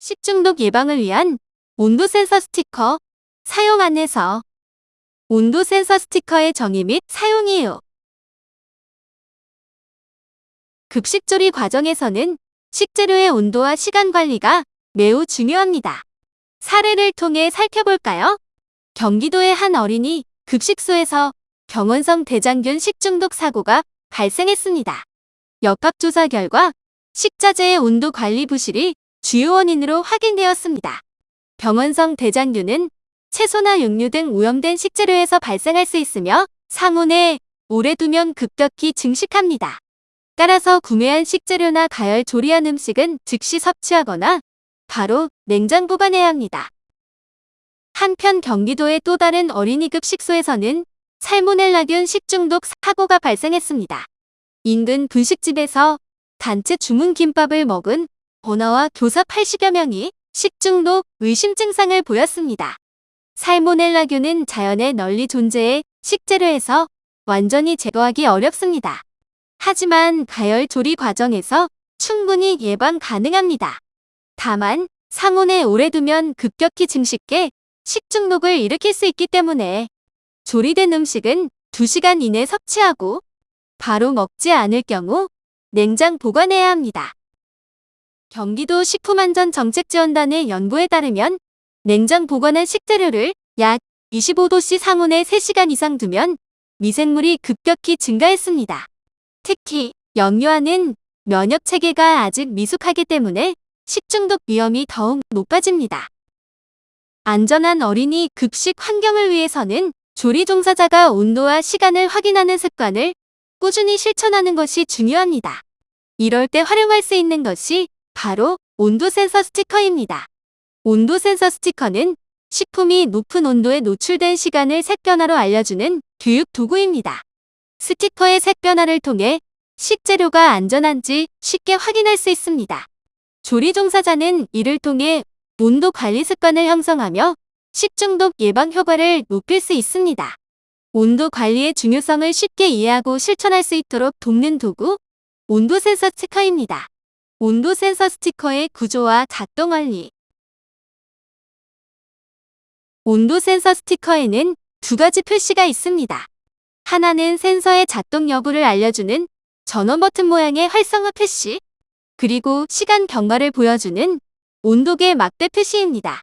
식중독 예방을 위한 온도 센서 스티커 사용 안내서. 온도 센서 스티커의 정의 및 사용 이유. 급식 조리 과정에서는 식재료의 온도와 시간 관리가 매우 중요합니다. 사례를 통해 살펴볼까요? 경기도의 한 어린이 급식소에서 경원성 대장균 식중독 사고가 발생했습니다. 역학조사 결과 식자재의 온도 관리 부실이 주요 원인으로 확인되었습니다. 경원성 대장균은 채소나 육류 등 오염된 식재료에서 발생할 수 있으며 상온에 오래 두면 급격히 증식합니다. 따라서 구매한 식재료나 가열 조리한 음식은 즉시 섭취하거나 바로 냉장 보관해야 합니다. 한편 경기도의 또 다른 어린이급 식소에서는 살모넬라균 식중독 사고가 발생했습니다. 인근 분식집에서 단체 주문 김밥을 먹은 버너와 교사 80여 명이 식중독 의심 증상을 보였습니다. 살모넬라균은 자연에 널리 존재해 식재료에서 완전히 제거하기 어렵습니다. 하지만 가열 조리 과정에서 충분히 예방 가능합니다. 다만 상온에 오래 두면 급격히 증식해 식중독을 일으킬 수 있기 때문에 조리된 음식은 2시간 이내 섭취하고 바로 먹지 않을 경우 냉장 보관해야 합니다. 경기도 식품안전정책지원단의 연구에 따르면 냉장 보관한 식재료를 약 25도씨 상온에 3시간 이상 두면 미생물이 급격히 증가했습니다. 특히 영유아는 면역 체계가 아직 미숙하기 때문에 식중독 위험이 더욱 높아집니다. 안전한 어린이 급식 환경을 위해서는 조리 종사자가 온도와 시간을 확인하는 습관을 꾸준히 실천하는 것이 중요합니다. 이럴 때 활용할 수 있는 것이 바로 온도 센서 스티커입니다. 온도 센서 스티커는 식품이 높은 온도에 노출된 시간을 색 변화로 알려주는 교육 도구입니다. 스티커의 색 변화를 통해 식재료가 안전한지 쉽게 확인할 수 있습니다. 조리 종사자는 이를 통해 온도 관리 습관을 형성하며 식중독 예방 효과를 높일 수 있습니다. 온도 관리의 중요성을 쉽게 이해하고 실천할 수 있도록 돕는 도구, 온도 센서 스티커입니다. 온도 센서 스티커의 구조와 작동 원리. 온도 센서 스티커에는 2가지 표시가 있습니다. 하나는 센서의 작동 여부를 알려주는 전원 버튼 모양의 활성화 표시, 그리고 시간 경과를 보여주는 온도계 막대 표시입니다.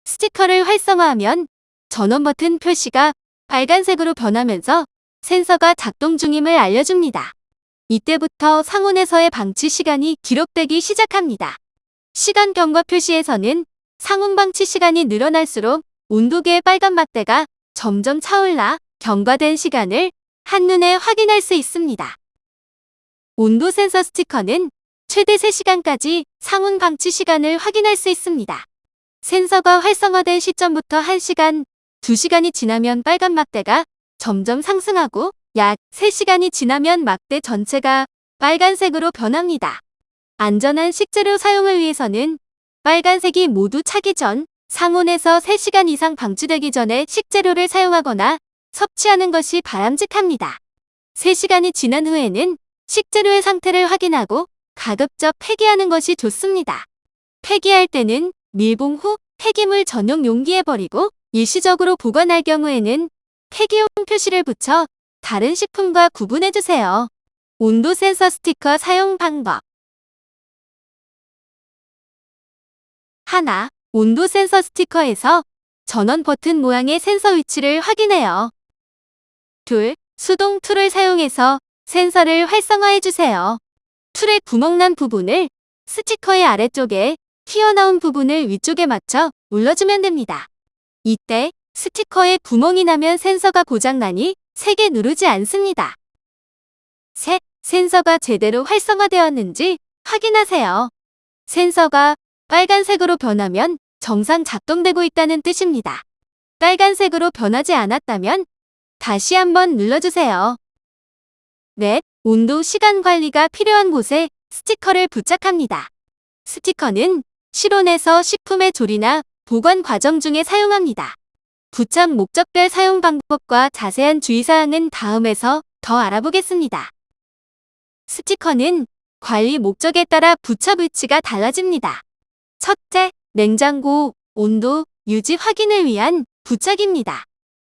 스티커를 활성화하면 전원 버튼 표시가 빨간색으로 변하면서 센서가 작동 중임을 알려줍니다. 이때부터 상온에서의 방치 시간이 기록되기 시작합니다. 시간 경과 표시에서는 상온 방치 시간이 늘어날수록 온도계의 빨간 막대가 점점 차올라 경과된 시간을 한눈에 확인할 수 있습니다. 온도 센서 스티커는 최대 3시간까지 상온 방치 시간을 확인할 수 있습니다. 센서가 활성화된 시점부터 1시간, 2시간이 지나면 빨간 막대가 점점 상승하고 약 3시간이 지나면 막대 전체가 빨간색으로 변합니다. 안전한 식재료 사용을 위해서는 빨간색이 모두 차기 전 상온에서 3시간 이상 방치되기 전에 식재료를 사용하거나 섭취하는 것이 바람직합니다. 3시간이 지난 후에는 식재료의 상태를 확인하고 가급적 폐기하는 것이 좋습니다. 폐기할 때는 밀봉 후 폐기물 전용 용기에 버리고 일시적으로 보관할 경우에는 폐기용 표시를 붙여 다른 식품과 구분해주세요. 온도 센서 스티커 사용 방법. 하나, 온도 센서 스티커에서 전원 버튼 모양의 센서 위치를 확인해요. 둘, 수동 툴을 사용해서 센서를 활성화해주세요. 툴의 구멍 난 부분을 스티커의 아래쪽에 튀어나온 부분을 위쪽에 맞춰 눌러주면 됩니다. 이때 스티커에 구멍이 나면 센서가 고장나니 세게 누르지 않습니다. 셋, 센서가 제대로 활성화되었는지 확인하세요. 센서가 빨간색으로 변하면 정상 작동되고 있다는 뜻입니다. 빨간색으로 변하지 않았다면 다시 한번 눌러주세요. 넷, 온도 시간 관리가 필요한 곳에 스티커를 부착합니다. 스티커는 실온에서 식품의 조리나 보관 과정 중에 사용합니다. 부착 목적별 사용 방법과 자세한 주의사항은 다음에서 더 알아보겠습니다. 스티커는 관리 목적에 따라 부착 위치가 달라집니다. 첫째, 냉장고 온도 유지 확인을 위한 부착입니다.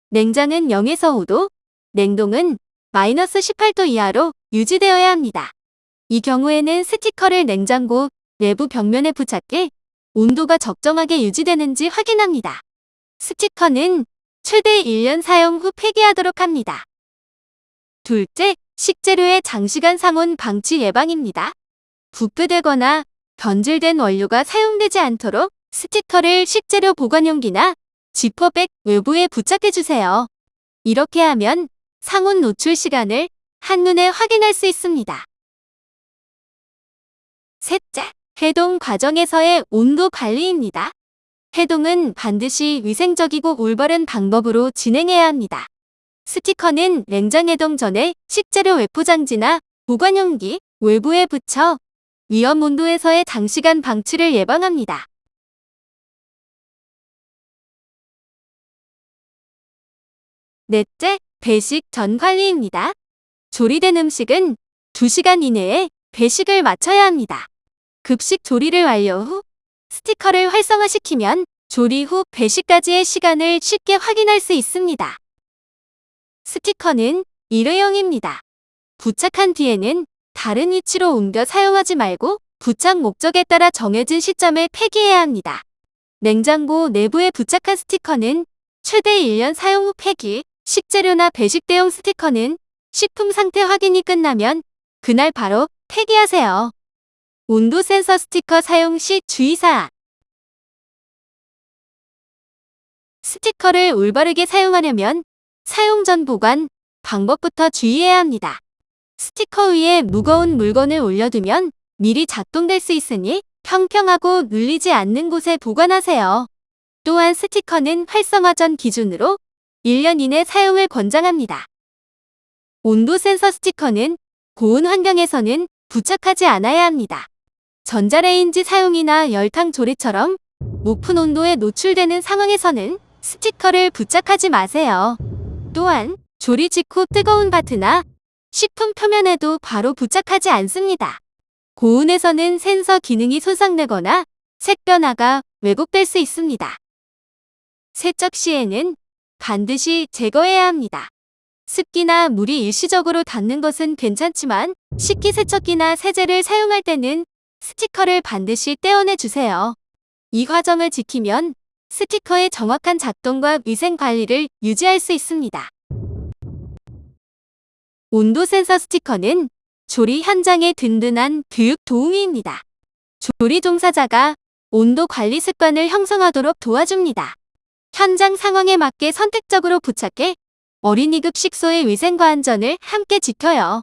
냉장은 0에서 5도, 냉동은 마이너스 18도 이하로 유지되어야 합니다. 이 경우에는 스티커를 냉장고 내부 벽면에 부착해 온도가 적정하게 유지되는지 확인합니다. 스티커는 최대 1년 사용 후 폐기하도록 합니다. 둘째, 식재료의 장시간 상온 방치 예방입니다. 부패되거나 변질된 원료가 사용되지 않도록 스티커를 식재료 보관용기나 지퍼백 외부에 부착해주세요. 이렇게 하면 상온 노출 시간을 한눈에 확인할 수 있습니다. 셋째, 해동 과정에서의 온도 관리입니다. 해동은 반드시 위생적이고 올바른 방법으로 진행해야 합니다. 스티커는 냉장 해동 전에 식재료 외포장지나 보관용기 외부에 붙여 위험 온도에서의 장시간 방치를 예방합니다. 넷째, 배식 전 관리입니다. 조리된 음식은 2시간 이내에 배식을 마쳐야 합니다. 급식 조리를 완료 후 스티커를 활성화시키면 조리 후 배식까지의 시간을 쉽게 확인할 수 있습니다. 스티커는 일회용입니다. 부착한 뒤에는 다른 위치로 옮겨 사용하지 말고 부착 목적에 따라 정해진 시점에 폐기해야 합니다. 냉장고 내부에 부착한 스티커는 최대 1년 사용 후 폐기, 식재료나 배식 대용 스티커는 식품 상태 확인이 끝나면 그날 바로 폐기하세요. 온도 센서 스티커 사용 시 주의사항. 스티커를 올바르게 사용하려면 사용 전 보관 방법부터 주의해야 합니다. 스티커 위에 무거운 물건을 올려두면 미리 작동될 수 있으니 평평하고 눌리지 않는 곳에 보관하세요. 또한 스티커는 활성화 전 기준으로 1년 이내 사용을 권장합니다. 온도 센서 스티커는 고온 환경에서는 부착하지 않아야 합니다. 전자레인지 사용이나 열탕 조리처럼 높은 온도에 노출되는 상황에서는 스티커를 부착하지 마세요. 또한 조리 직후 뜨거운 바트나 식품 표면에도 바로 부착하지 않습니다. 고온에서는 센서 기능이 손상되거나 색 변화가 왜곡될 수 있습니다. 세척 시에는 반드시 제거해야 합니다. 습기나 물이 일시적으로 닿는 것은 괜찮지만 식기세척기나 세제를 사용할 때는 스티커를 반드시 떼어내 주세요. 이 과정을 지키면 스티커의 정확한 작동과 위생 관리를 유지할 수 있습니다. 온도 센서 스티커는 조리 현장의 든든한 교육 도우미입니다. 조리 종사자가 온도 관리 습관을 형성하도록 도와줍니다. 현장 상황에 맞게 선택적으로 부착해 어린이급 식소의 위생과 안전을 함께 지켜요.